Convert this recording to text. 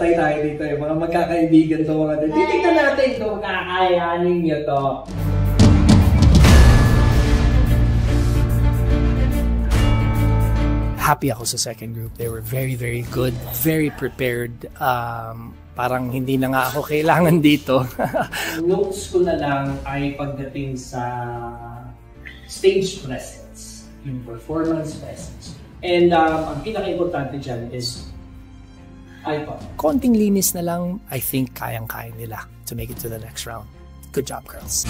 patay tayo dito eh. Mga magkakaibigan to mga dito. Titignan natin kung kakayanin nyo to. Happy ako sa second group. They were very, very good. Very prepared. Parang hindi na nga ako kailangan dito. Notes ko na lang ay pagdating sa stage presence. Yung performance presence. And ang pinaka-importante dyan is iPod. Konting linis na lang, I think kayang-kaya nila to make it to the next round. Good job, girls.